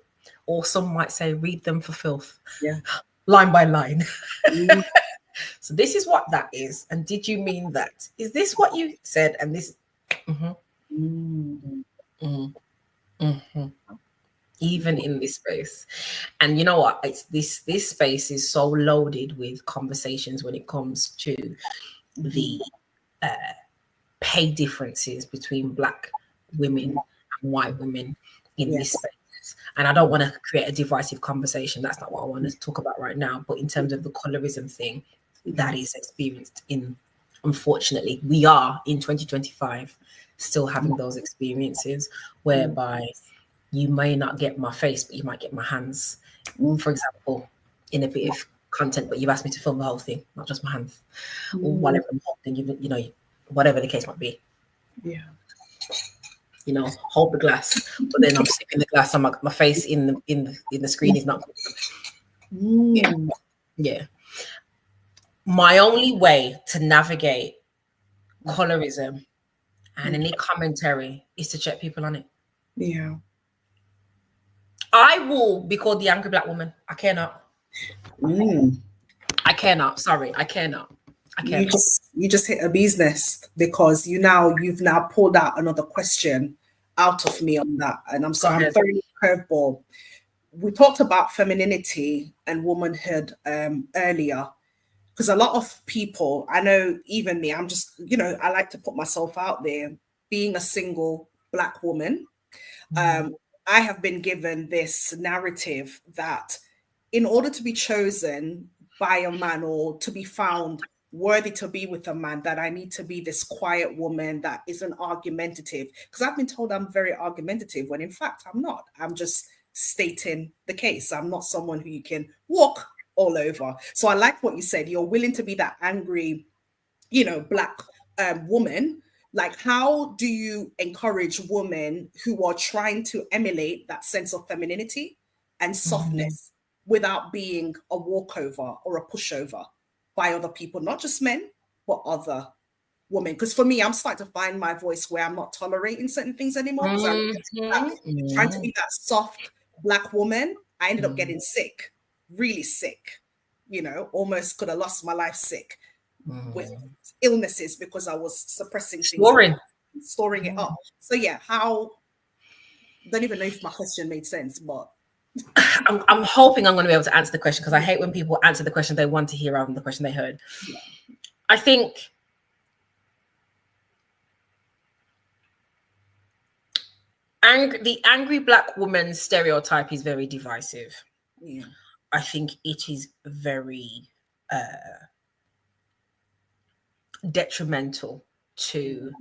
or some might say read them for filth. Yeah. Line by line. So this is what that is. And did you mean that? Is this what you said? And this even in this space. And you know what? It's this space is so loaded with conversations when it comes to the pay differences between Black women and white women in this space. And I don't want to create a divisive conversation. That's not what I want to talk about right now. But in terms of the colorism thing, that is experienced in, unfortunately, we are in 2025 still having those experiences whereby you may not get my face, but you might get my hands, for example, in a bit of content, but you've asked me to film the whole thing, not just my hands, or whatever the whole thing, you know, whatever the case might be. Yeah. You know, hold the glass, but then I'm sipping the glass and my face in the screen is not good. Yeah. My only way to navigate colorism and any commentary is to check people on it. Yeah. I will be called the angry Black woman. I cannot. I cannot. Sorry, I cannot. You just hit a bee's nest, because you've now pulled out another question out of me on that, and I'm throwing a curveball. We talked about femininity and womanhood earlier, because a lot of people, I know, even me, I'm just, you know, I like to put myself out there. Being a single Black woman, I have been given this narrative that in order to be chosen by a man or to be found worthy to be with a man, that I need to be this quiet woman that isn't argumentative, because I've been told I'm very argumentative, when in fact I'm not. I'm just stating the case. I'm not someone who you can walk all over. So I like what you said. You're willing to be that angry, you know, Black woman. Like, how do you encourage women who are trying to emulate that sense of femininity and softness without being a walkover or a pushover by other people, not just men, but other women? Because for me, I'm starting to find my voice where I'm not tolerating certain things anymore. Because trying to be that soft Black woman, I ended up getting sick, really sick, you know, almost could have lost my life sick with illnesses because I was suppressing things, storing it up. So yeah, don't even know if my question made sense, but I'm hoping I'm going to be able to answer the question, because I hate when people answer the question they want to hear rather than the question they heard. I think the angry black woman stereotype is very divisive. Yeah. I think it is very detrimental to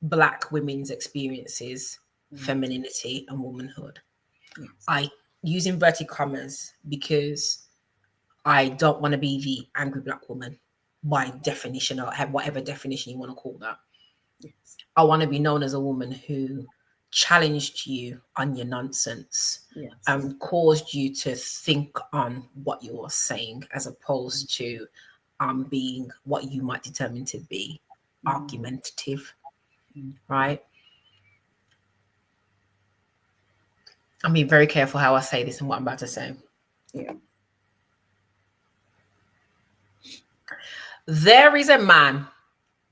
black women's experiences, femininity, and womanhood. Yes. I use inverted commas because I don't want to be the angry black woman by definition, or whatever definition you want to call that. Yes. I want to be known as a woman who challenged you on your nonsense, Yes. and caused you to think on what you are saying, as opposed to being what you might determine to be argumentative, right? I'm being very careful how I say this and what I'm about to say. Yeah. There is a man,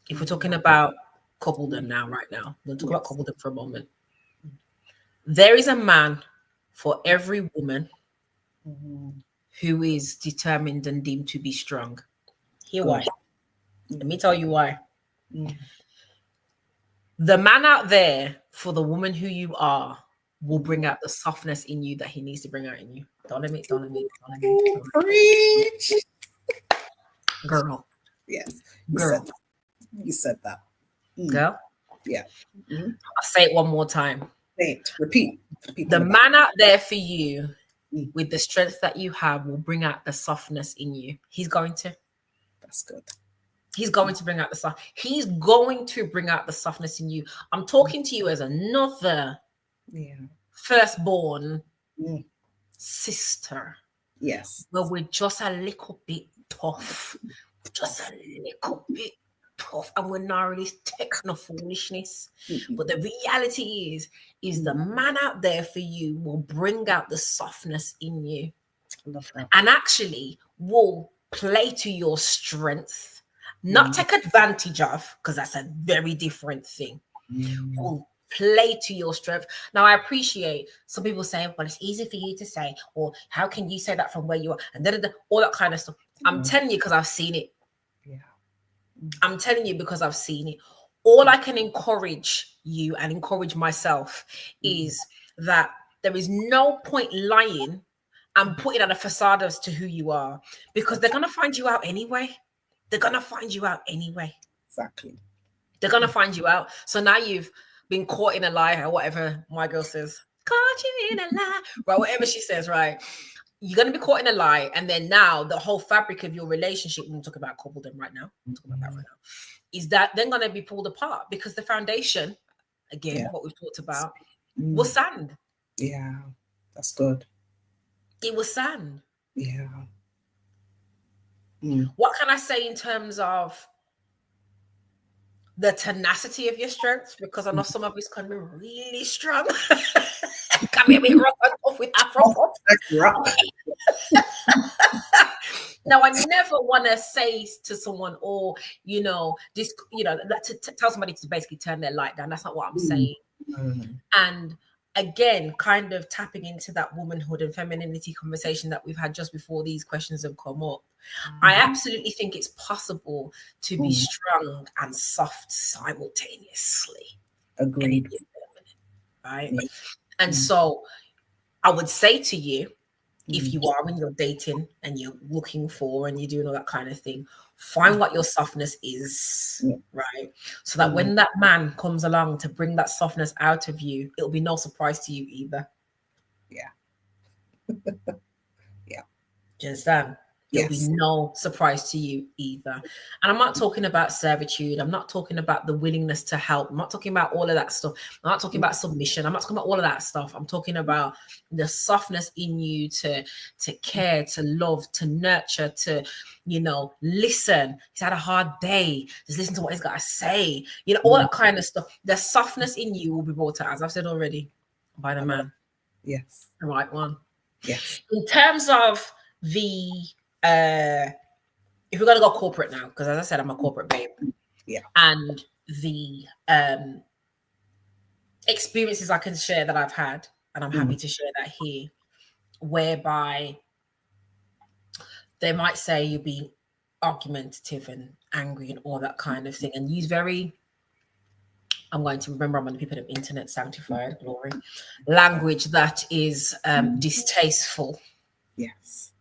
if we're talking about coupledom now, right now, we'll talk about coupledom for a moment. There is a man for every woman who is determined and deemed to be strong. Here why. Let me tell you why. The man out there for the woman who you are will bring out the softness in you that he needs to bring out in you. Don't let me. Preach. Girl. Yes. Girl. You said that. Girl. Yeah. I'll say it one more time. Say it. Repeat. The man out there for you with the strength that you have will bring out the softness in you. He's going to. That's good. He's going to bring out the soft. He's going to bring out the softness in you. I'm talking to you as another firstborn sister. Yes. But we're just a little bit tough. Just a little bit tough. And we're not really taking no foolishness. But the reality is the man out there for you will bring out the softness in you. I love that. And actually will play to your strength. Not take advantage of, because that's a very different thing. Will play to your strength. Now, I appreciate some people saying, well, it's easy for you to say, or how can you say that from where you are? And all that kind of stuff. I'm telling you because I've seen it. Yeah. I'm telling you because I've seen it. All I can encourage you and encourage myself is that there is no point lying and putting on a facade as to who you are, because they're going to find you out anyway. They're going to find you out anyway. Exactly. They're going to find you out. So now you've been caught in a lie, or whatever my girl says. Caught you in a lie. Right, whatever she says, right? You're going to be caught in a lie. And then now the whole fabric of your relationship, we'll talk about coupledom right now. We'll talk about that right now. Is that then going to be pulled apart because the foundation, again, what we've talked about, was sand. Yeah, that's good. It was sand. Yeah. What can I say in terms of the tenacity of your strengths? Because I know some of us can be really strong. Can be a bit rough and tough with Afro pop. Now, I never want to say to someone, or this, to tell somebody to basically turn their light down. That's not what I'm saying. And again, kind of tapping into that womanhood and femininity conversation that we've had just before these questions have come up. I absolutely think it's possible to be strong and soft simultaneously. Agreed. Right? And so I would say to you, if you are when you're dating and you're looking for and you're doing all that kind of thing, find what your softness is, right? So that when that man comes along to bring that softness out of you, it'll be no surprise to you either. Yeah. Yeah. Do you understand? It'll be no surprise to you either. And I'm not talking about servitude. I'm not talking about the willingness to help. I'm not talking about all of that stuff. I'm not talking about submission. I'm not talking about all of that stuff. I'm talking about the softness in you to care, to love, to nurture, to, listen. He's had a hard day. Just listen to what he's got to say. All that kind of stuff. The softness in you will be brought out, as I've said already, by the man. Yes. The right one. Yes. In terms of the if we're gonna go corporate now, because as I said, I'm a corporate babe. Yeah. And the experiences I can share that I've had, and I'm happy to share that here, whereby they might say you're being argumentative and angry and all that kind of thing, and use very, I'm going to remember, I'm going to be put on internet sanctified glory language that is distasteful. Yes.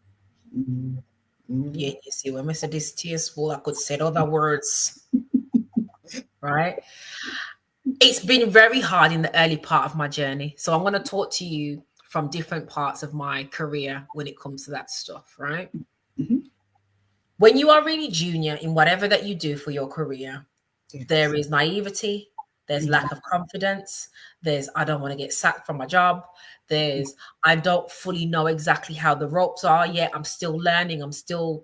Yeah, you see, when I say distasteful, I could say other words, right? It's been very hard in the early part of my journey. So I'm going to talk to you from different parts of my career when it comes to that stuff, right? When you are really junior in whatever that you do for your career, there is naivety, there's lack of confidence, there's I don't want to get sacked from my job, there's I don't fully know exactly how the ropes are yet, I'm still learning, I'm still,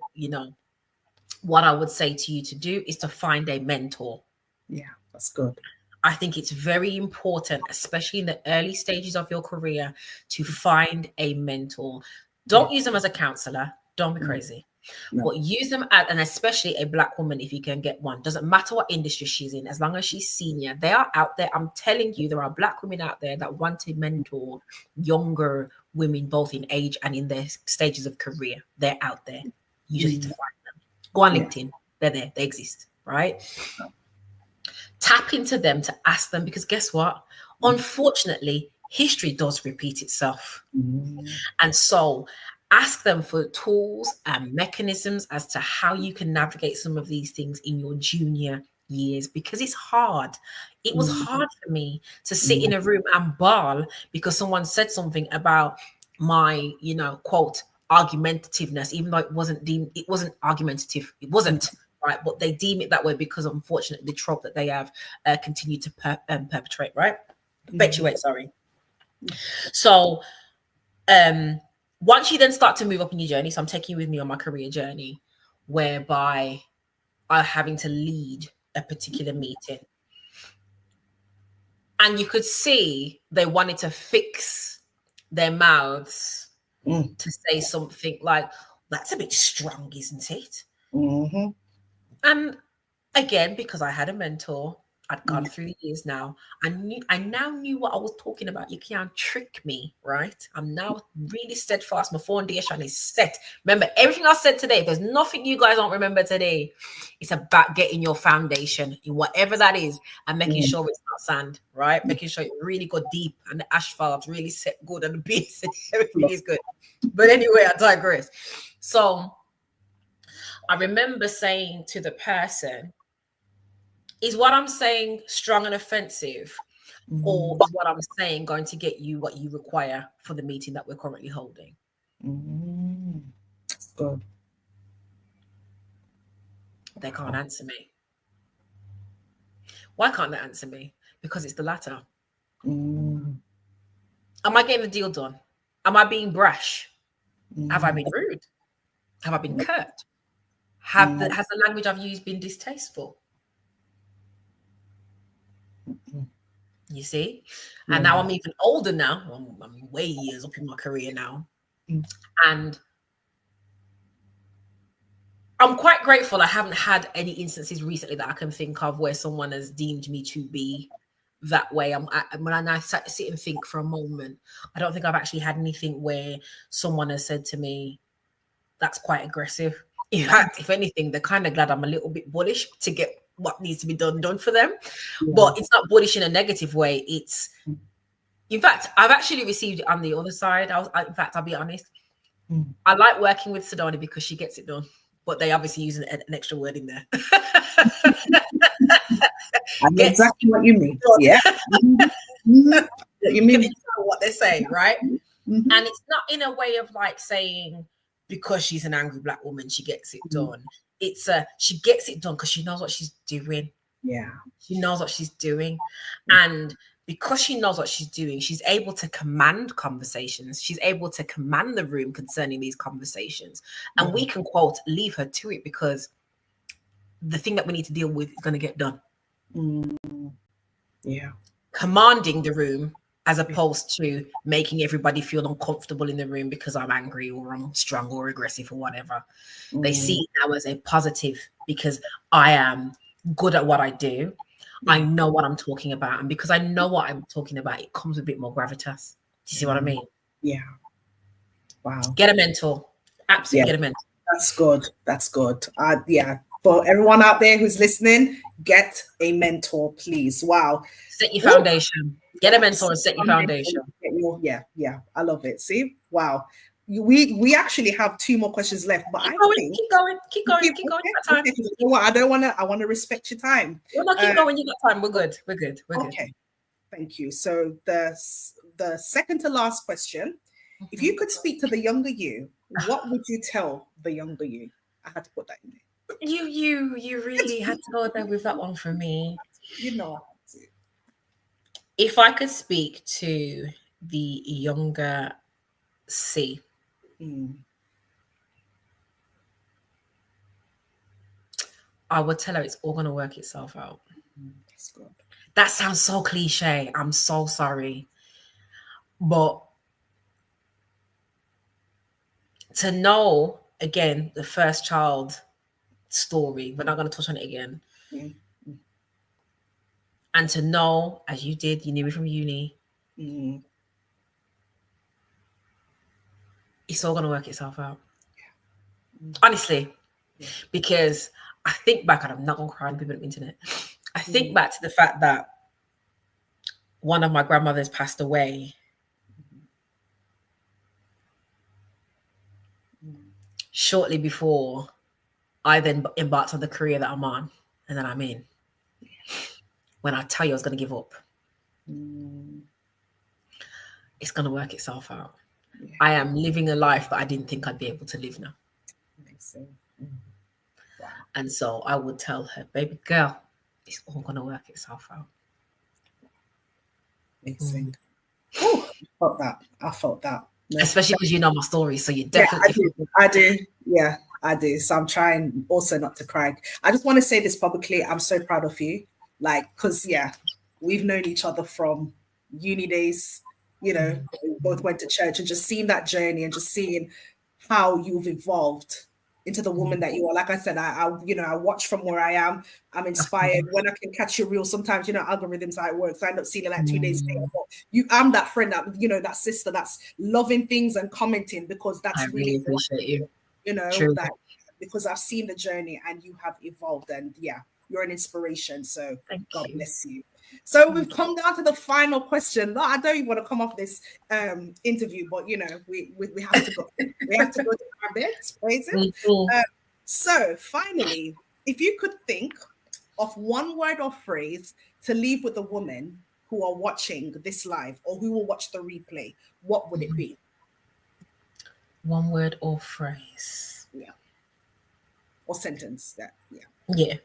what I would say to you to do is to find a mentor. Yeah, that's good. I think it's very important, especially in the early stages of your career, to find a mentor. Don't use them as a counselor. Don't be crazy. No. But use them as, and especially a Black woman, if you can get one. Doesn't matter what industry she's in, as long as she's senior. They are out there. I'm telling you, there are Black women out there that want to mentor younger women, both in age and in their stages of career. They're out there. You just need to find them. Go on LinkedIn. They're there. They exist, right? Tap into them to ask them, because guess what? Unfortunately, history does repeat itself. And so ask them for tools and mechanisms as to how you can navigate some of these things in your junior years, because it's hard. It was hard for me to sit in a room and bawl because someone said something about my, quote, argumentativeness, even though it wasn't argumentative. It wasn't. Right, but they deem it that way because, unfortunately, the trope that they have continued to perpetuate, right? Perpetuate, sorry. So, once you then start to move up in your journey, so I'm taking you with me on my career journey, whereby I'm having to lead a particular meeting, and you could see they wanted to fix their mouths to say something like, "That's a bit strong, isn't it?" And again, because I had a mentor, I'd gone through the years now, I now knew what I was talking about. You can't trick me, right? I'm now really steadfast. My foundation is set. Remember, everything I said today, if there's nothing you guys don't remember today, it's about getting your foundation in whatever that is and making sure it's not sand, right? Making sure it really got deep and the asphalt really set good and the base and everything is good. But anyway, I digress. So I remember saying to the person, is what I'm saying strong and offensive, or is what I'm saying going to get you what you require for the meeting that we're currently holding? That's good. They can't answer me. Why can't they answer me? Because it's the latter. Am I getting the deal done? Am I being brash? Have I been rude? Have I been curt? Has the language I've used been distasteful? You see? And now I'm even older now. I'm way years up in my career now. And I'm quite grateful I haven't had any instances recently that I can think of where someone has deemed me to be that way. When I sit and think for a moment, I don't think I've actually had anything where someone has said to me, that's quite aggressive. In fact, if anything, they're kind of glad I'm a little bit bullish to get what needs to be done for them. But it's not bullish in a negative way. It's, in fact, I've actually received it on the other side. In fact, I'll be honest. I like working with Sedona because she gets it done. But they obviously use an extra word in there. I know exactly what you mean. Yeah. You mean what they say, right? And it's not in a way of like saying, because she's an angry Black woman, she gets it done. It's she gets it done because she knows what she's doing. Yeah. She knows what she's doing. And because she knows what she's doing, she's able to command conversations. She's able to command the room concerning these conversations. And we can, quote, leave her to it because the thing that we need to deal with is going to get done. Yeah. Commanding the room as opposed to making everybody feel uncomfortable in the room because I'm angry or I'm strong or aggressive or whatever. They see it now as a positive because I am good at what I do. I know what I'm talking about. And because I know what I'm talking about, it comes with a bit more gravitas. Do you see what I mean? Yeah. Wow. Get a mentor. Absolutely get a mentor. That's good. That's good. Yeah. for everyone out there who's listening, get a mentor, please. Wow. Set your foundation. Get a mentor and set your foundation. Yeah. I love it. See? Wow. We actually have 2 more questions left, but keep going. You got time. You know what? I want to respect your time. No, keep going. You got time. We're good. Okay. Thank you. So the second to last question, if you could speak to the younger you, what would you tell the younger you? I had to put that in there. You really had to go there with that one for me. You know I had to. If I could speak to the younger C, I would tell her it's all going to work itself out. That's good. That sounds so cliche. I'm so sorry. But to know, again, the first child story, we're not going to touch on it again. And to know, as you did, you knew me from uni, it's all going to work itself out. Honestly, because I think back, and I'm not going to cry on people on the internet. I think back to the fact that one of my grandmothers passed away shortly before I then embarked on the career that I'm on and that I'm in. When I tell you I was going to give up, it's going to work itself out. Yeah. I am living a life that I didn't think I'd be able to live now. Wow. And so I would tell her, baby girl, it's all going to work itself out. Amazing. I felt that. Especially because you know my story, so you definitely. Yeah, I do. Yeah, I do. So I'm trying also not to cry. I just want to say this publicly. I'm so proud of you. Because we've known each other from uni days. You know, we both went to church, and just seeing that journey and just seeing how you've evolved into the woman that you are. Like I said, I watch from where I am. I'm inspired. When I can catch your reel, sometimes, algorithms how it works. I end up seeing it like 2 days later. I'm that friend that, that sister that's loving things and commenting, because that's I really appreciate you. That because I've seen the journey and you have evolved, and you're an inspiration. So God bless you. So we've come down to the final question. I don't even want to come off this interview, but we have to go. We have to go to our beds. So finally, if you could think of one word or phrase to leave with the women who are watching this live or who will watch the replay, what would it be? One word or phrase. Yeah. Or sentence. Yeah.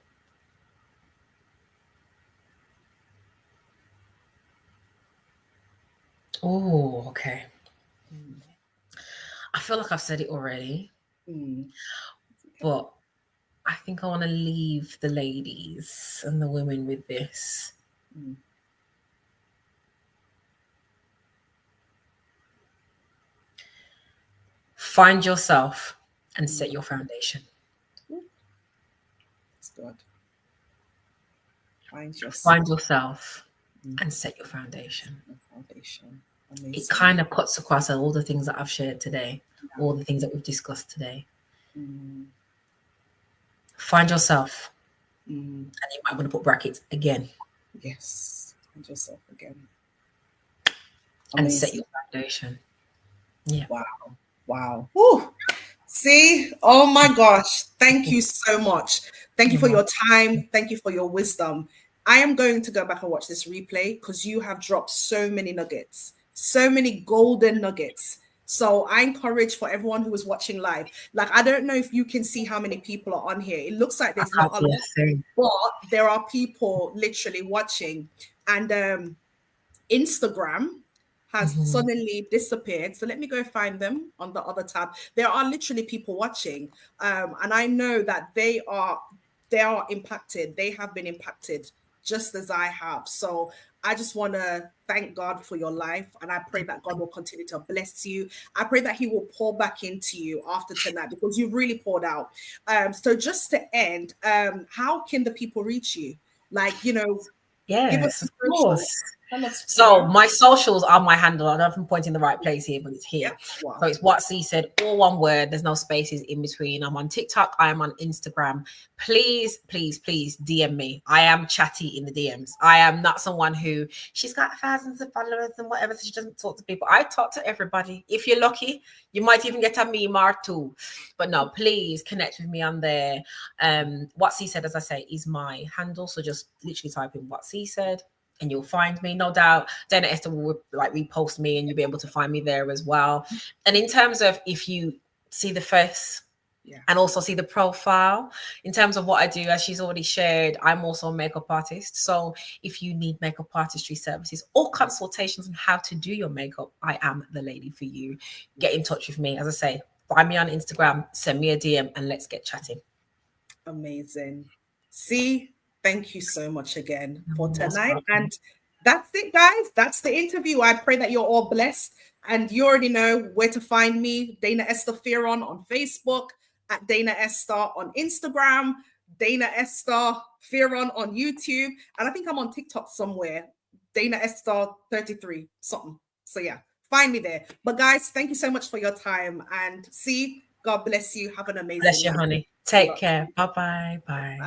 Oh, okay. I feel like I've said it already, but I think I want to leave the ladies and the women with this. Find yourself and set your foundation. That's good. Find yourself and set your foundation. Amazing. It kind of cuts across all the things that I've shared today, all the things that we've discussed today. Find yourself. And you might want to put brackets again. Yes. Find yourself again. And set your foundation. Yeah. Wow. Woo. See? Oh my gosh. Thank you so much. Thank you for your time. Thank you for your wisdom. I am going to go back and watch this replay because you have dropped so many nuggets, so many golden nuggets. So I encourage for everyone who is watching live, I don't know if you can see how many people are on here. It looks like there's not a lot, but there are people literally watching. And Instagram has suddenly disappeared. So let me go find them on the other tab. There are literally people watching. And I know that they are impacted. They have been impacted just as I have. So I just want to thank God for your life. And I pray that God will continue to bless you. I pray that he will pour back into you after tonight, because you've really poured out. So just to end, how can the people reach you? Yes, of course. So my socials are my handle. I don't know if I'm pointing the right place here, but it's here. Yep. Wow. So it's what C said, all one word. There's no spaces in between. I'm on TikTok. I am on Instagram. Please, please, please DM me. I am chatty in the DMs. I am not someone who she's got thousands of followers and whatever, so she doesn't talk to people. I talk to everybody. If you're lucky, you might even get a meme or two. But no, please connect with me on there. What C said, as I say, is my handle. So just literally type in what C said, and you'll find me. No doubt Dahna-Esther will like repost me and you'll be able to find me there as well. And in terms of if you see the face and also see the profile, in terms of what I do, as she's already shared, I'm also a makeup artist. So if you need makeup artistry services or consultations on how to do your makeup, I am the lady for you. Get in touch with me. As I say, find me on Instagram, send me a DM, and let's get chatting. Amazing. See, thank you so much again for tonight. And that's it, guys. That's the interview. I pray that you're all blessed. And you already know where to find me. Dahna-Esther Fearon on Facebook, at Dahna-Esther on Instagram, Dahna-Esther Fearon on YouTube. And I think I'm on TikTok somewhere. Dahna-Esther 33 something. So yeah, find me there. But guys, thank you so much for your time. And see, God bless you. Have an amazing Bless you, night. honey. Take care. Bye-bye. Bye.